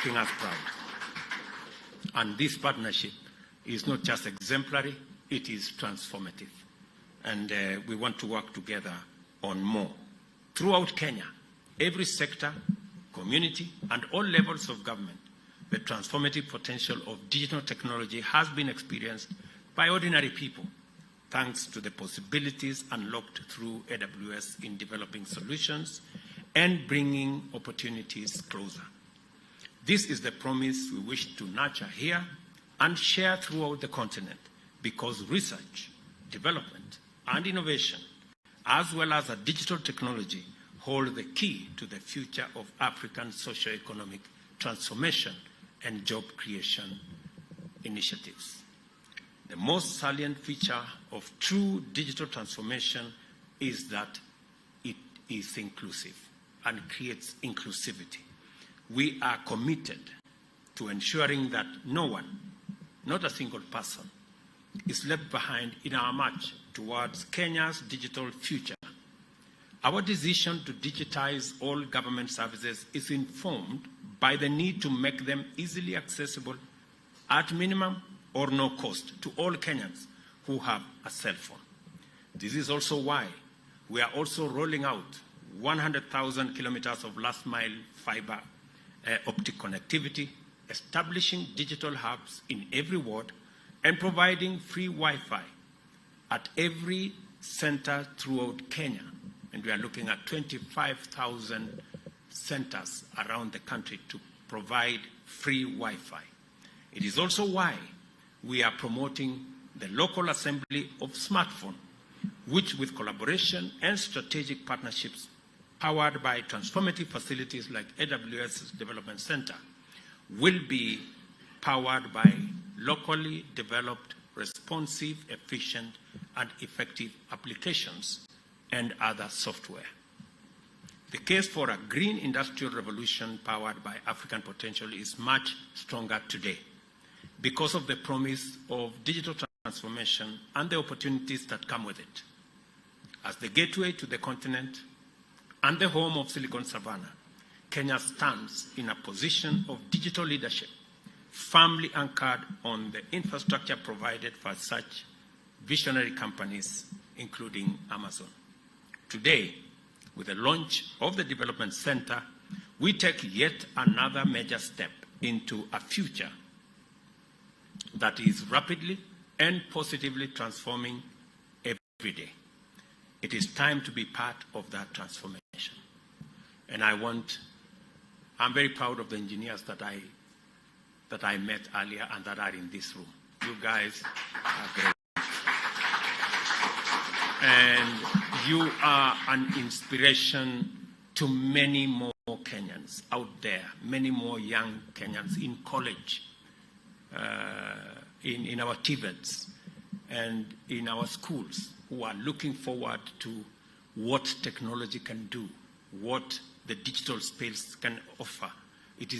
making us proud. And this partnership is not just exemplary, it is transformative. And we want to work together on more. Throughout Kenya, every sector, community, and all levels of government, the transformative potential of digital technology has been experienced by ordinary people, thanks to the possibilities unlocked through AWS in developing solutions and bringing opportunities closer. This is the promise we wish to nurture here and share throughout the continent, because research, development, and innovation, as well as a digital technology, hold the key to the future of African socio-economic transformation and job creation initiatives. The most salient feature of true digital transformation is that it is inclusive and creates inclusivity. We are committed to ensuring that no one, not a single person, is left behind in our march towards Kenya's digital future. Our decision to digitize all government services is informed by the need to make them easily accessible at minimum or no cost to all Kenyans who have a cell phone. This is also why we are also rolling out 100,000 kilometers of last-mile fiber optic connectivity, establishing digital hubs in every ward, and providing free Wi-Fi at every center throughout Kenya. And we are looking at 25,000 centers around the country to provide free Wi-Fi. It is also why we are promoting the local assembly of smartphone, which with collaboration and strategic partnerships powered by transformative facilities like AWS Development Center, will be powered by locally developed, responsive, efficient, and effective applications and other software. The case for a green industrial revolution powered by African potential is much stronger today because of the promise of digital transformation and the opportunities that come with it. As the gateway to the continent and the home of Silicon Savannah, Kenya stands in a position of digital leadership, firmly anchored on the infrastructure provided for such visionary companies, including Amazon. Today, with the launch of the Development Center, we take yet another major step into a future that is rapidly and positively transforming every day. It is time to be part of that transformation. And I'm very proud of the engineers that I met earlier and that are in this room. You guys are great. And you are an inspiration to many more Kenyans out there, many more young Kenyans in college, in our TVETs, and in our schools, who are looking forward to what technology can do, what the digital space can offer. It is the